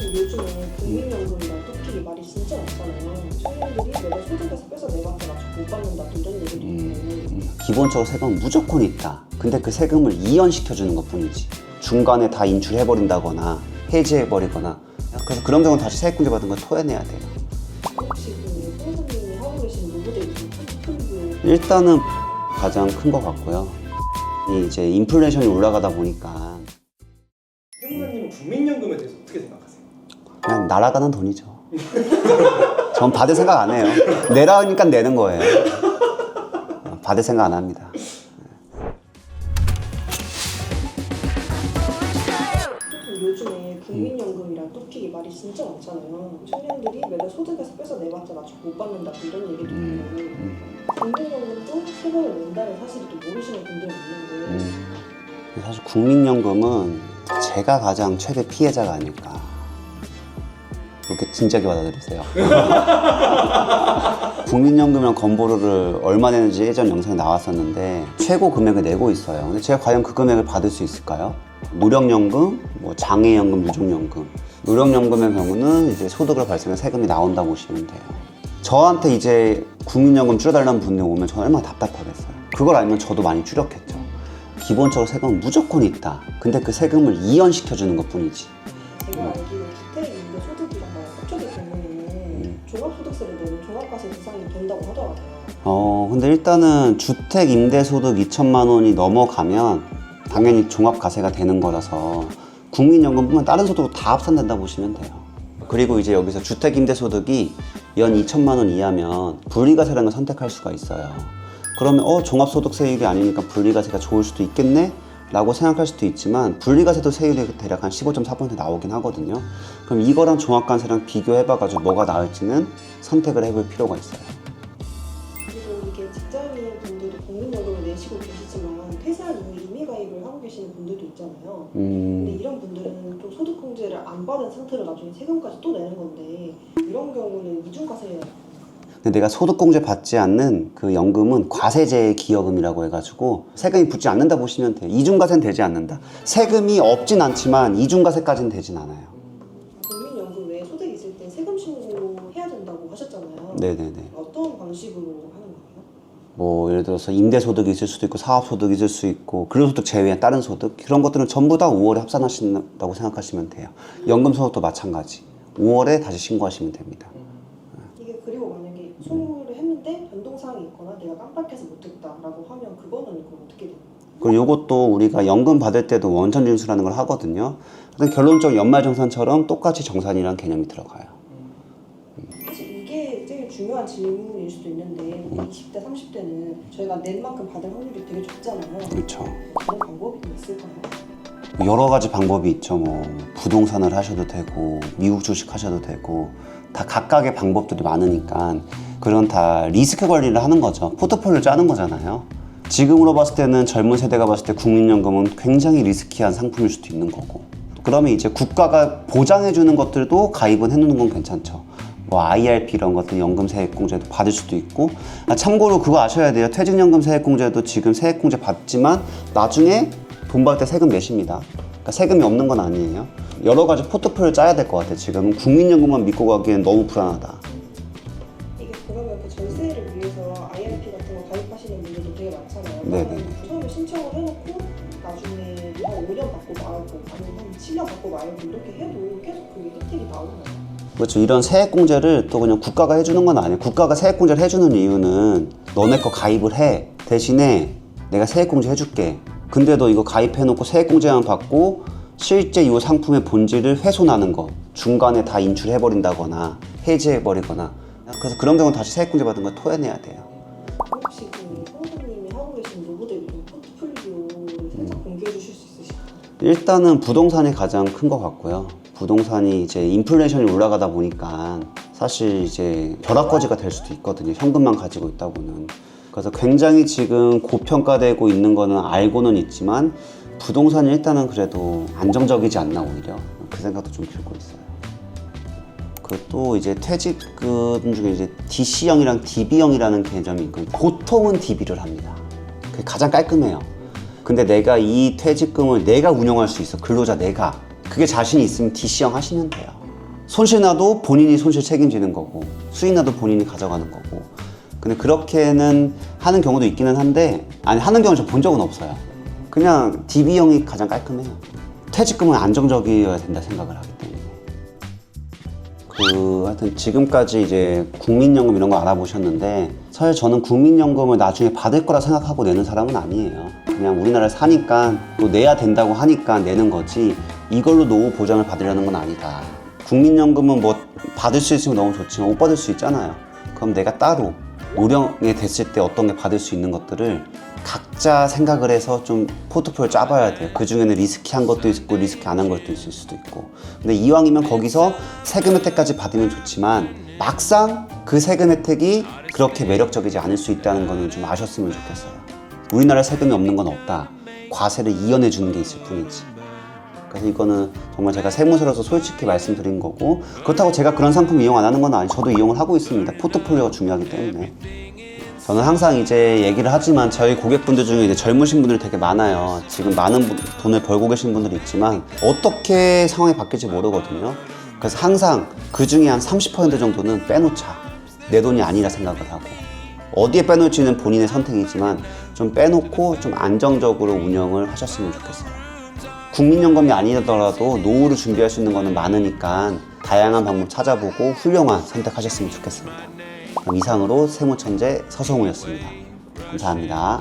요즘에 국민연금이랑 토끼리 말이 진짜 많잖아요. 청년들이 내가 소득에서 빼서 내한테 맞춰 못 받는다 이런 얘기도 있고. 기본적으로 세금은 무조건 있다. 근데 그 세금을 이연시켜주는 것 뿐이지. 중간에 다 인출해버린다거나 해지해버리거나, 그래서 그런 경우는 다시 세액공제 받은 걸 토해내야 돼요. 혹시 그 선생님이 하고 계신 노후대출 포트폴리오 일단은 가장 큰 것 같고요. 이제 인플레이션이 올라가다 보니까 세무사님은 국민연금에 대해서 어떻게 생각하세요? 그냥 날아가는 돈이죠. 전 받을 생각 안 해요. 내라니까 내는 거예요. 받을 생각 안 합니다. 요즘에 국민연금이랑 토끼리 말이 진짜 많잖아요. 청년들이 내가 소득에서 빼서 내한테 맞춰 못 받는다 이런 얘기도 있고. 국민연금도 세금을 낸다는 사실을 또 모르시는 분들이 있는데 사실 국민연금은 제가 가장 최대 피해자가 아닐까. 그렇게 진지하게 받아들이세요. 국민연금이랑 건보료를 얼마 내는지 예전 영상에 나왔었는데 최고 금액을 내고 있어요. 근데 제가 과연 그 금액을 받을 수 있을까요? 노령연금, 뭐 장애연금, 유족연금. 노령연금의 경우는 이제 소득을 발생해 세금이 나온다고 보시면 돼요. 저한테 이제 국민연금 줄여달라는 분들이 오면 저는 얼마나 답답하겠어요. 그걸 알면 저도 많이 줄였겠죠. 기본적으로 세금은 무조건 있다. 근데 그 세금을 이연시켜주는 것 뿐이지. 제가 알기로 주택임대 소득이랑 합쳐질 경우에는 종합소득세를 내는 종합과세 대상이 된다고 하더라고요. 근데 일단은 주택 임대소득 2천만 원이 넘어가면 당연히 종합과세가 되는 거라서 국민연금뿐만 다른 소득으로 다 합산된다고 보시면 돼요. 그리고 이제 여기서 주택 임대소득이 연 2천만 원 이하면 분리과세라는 걸 선택할 수가 있어요. 그러면 종합소득세율이 아니니까 분리과세가 좋을 수도 있겠네? 라고 생각할 수도 있지만 분리과세도 세율이 대략 한 15.4% 나오긴 하거든요. 그럼 이거랑 종합과세랑 비교해봐가지고 뭐가 나을지는 선택을 해볼 필요가 있어요. 그리고 이게 직장인 분들이 국민연금을 내시고 계시지만 퇴사한 이후 임의가입을 하고 계시는 분들도 있잖아요. 근데 이런 분들은 또 소득공제를 안 받은 상태로 나중에 세금까지 또 내는 건데 이런 경우는 이중과세. 근데 내가 소득공제 받지 않는 그 연금은 과세제 기여금이라고 해가지고 세금이 붙지 않는다 보시면 돼요. 이중과세는 되지 않는다. 세금이 없진 않지만 이중과세까지는 되진 않아요. 국민연금 외에 소득이 있을 때 세금 신고해야 된다고 하셨잖아요. 네네네. 어떤 방식으로 하는 거예요? 뭐 예를 들어서 임대소득이 있을 수도 있고 사업소득이 있을 수 있고 근로소득 제외한 다른 소득 그런 것들은 전부 다 5월에 합산하신다고 생각하시면 돼요. 연금소득도 마찬가지. 5월에 다시 신고하시면 됩니다. 이게 그리고 만약에 송부를 했는데 변동사항이 있거나 내가 깜빡해서 못했다라고 하면 그거는 그럼 어떻게 돼요? 그리고 이것도 우리가 연금 받을 때도 원천징수라는 걸 하거든요. 근데 결론적으로 연말정산처럼 똑같이 정산이라는 개념이 들어가요. 사실 이게 제일 중요한 질문일 수도 있는데 20대, 30대는 저희가 낸 만큼 받을 확률이 되게 적잖아요. 그렇죠. 그런 방법이 좀 있을까요? 여러 가지 방법이 있죠. 뭐 부동산을 하셔도 되고 미국 주식 하셔도 되고 다 각각의 방법들이 많으니까 그런 다 리스크 관리를 하는 거죠. 포트폴리오를 짜는 거잖아요. 지금으로 봤을 때는 젊은 세대가 봤을 때 국민연금은 굉장히 리스키한 상품일 수도 있는 거고 그러면 이제 국가가 보장해주는 것들도 가입은 해놓는 건 괜찮죠. 뭐 IRP 이런 것들 연금 세액공제도 받을 수도 있고 참고로 그거 아셔야 돼요. 퇴직연금 세액공제도 지금 세액공제 받지만 나중에 돈 받을 때 세금 내십니다. 그러니까 세금이 없는 건 아니에요. 여러 가지 포트폴리오를 짜야 될 것 같아요. 지금 국민연금만 믿고 가기엔 너무 불안하다. 이게 그러면 그 전세를 위해서 IRP 같은 거 가입하시는 분들도 되게 많잖아요. 네네. 처음에 신청을 해놓고 나중에 한 5년 받고 말고 아니면 한 7년 받고 말고 이렇게 해도 계속 그 혜택이 나오나요? 그렇죠. 이런 세액공제를 또 그냥 국가가 해주는 건 아니에요. 국가가 세액공제를 해주는 이유는 너네 거 가입을 해. 대신에 내가 세액공제 해줄게. 근데 너 이거 가입해놓고 세액공제만 받고 실제 이 상품의 본질을 훼손하는 거 중간에 다 인출해버린다거나 해지해버리거나 그래서 그런 경우는 다시 세액공제 받은 걸 토해내야 돼요. 혹시 그 선생님이 하고 계신 노후대출 포트폴리오를 살짝 공개해 주실 수 있으실까요? 일단은 부동산이 가장 큰 것 같고요. 부동산이 이제 인플레이션이 올라가다 보니까 사실 이제 벼락거지가 될 수도 있거든요. 현금만 가지고 있다고는. 그래서 굉장히 지금 고평가되고 있는 거는 알고는 있지만 부동산이 일단은 그래도 안정적이지 않나 오히려 그 생각도 좀 들고 있어요. 또 이제 퇴직금 중에 이제 DC형이랑 DB형이라는 개념이 있고 보통은 DB를 합니다. 그게 가장 깔끔해요. 근데 내가 이 퇴직금을 내가 운영할 수 있어. 근로자 내가. 그게 자신이 있으면 DC형 하시면 돼요. 손실 나도 본인이 손실 책임지는 거고 수익 나도 본인이 가져가는 거고. 근데 그렇게는 하는 경우도 있기는 한데, 아니 하는 경우는 저 본 적은 없어요. 그냥 DB형이 가장 깔끔해요. 퇴직금은 안정적이어야 된다 생각을 하기 때문에. 하여튼 지금까지 이제 국민연금 이런 거 알아보셨는데, 사실 저는 국민연금을 나중에 받을 거라 생각하고 내는 사람은 아니에요. 그냥 우리나라에 사니까 또 내야 된다고 하니까 내는 거지, 이걸로 노후 보장을 받으려는 건 아니다. 국민연금은 뭐 받을 수 있으면 너무 좋지만 못 받을 수 있잖아요. 그럼 내가 따로 노령에 됐을 때 어떤 게 받을 수 있는 것들을 각자 생각을 해서 좀 포트폴리오 짜봐야 돼요. 그 중에는 리스키한 것도 있고 리스키 안 한 것도 있을 수도 있고. 근데 이왕이면 거기서 세금 혜택까지 받으면 좋지만 막상 그 세금 혜택이 그렇게 매력적이지 않을 수 있다는 거는 좀 아셨으면 좋겠어요. 우리나라에 세금이 없는 건 없다. 과세를 이연해 주는 게 있을 뿐이지. 그래서 이거는 정말 제가 세무사로서 솔직히 말씀드린 거고, 그렇다고 제가 그런 상품 이용 안 하는 건 아니에요. 저도 이용을 하고 있습니다. 포트폴리오가 중요하기 때문에. 저는 항상 이제 얘기를 하지만 저희 고객분들 중에 이제 젊으신 분들이 되게 많아요. 지금 많은 돈을 벌고 계신 분들이 있지만 어떻게 상황이 바뀔지 모르거든요. 그래서 항상 그 중에 한 30% 정도는 빼놓자. 내 돈이 아니라 생각을 하고. 어디에 빼놓을지는 본인의 선택이지만 좀 빼놓고 좀 안정적으로 운영을 하셨으면 좋겠어요. 국민연금이 아니더라도 노후를 준비할 수 있는 거는 많으니까 다양한 방법 찾아보고 훌륭한 선택하셨으면 좋겠습니다. 그럼 이상으로 세무천재 서성우였습니다. 감사합니다.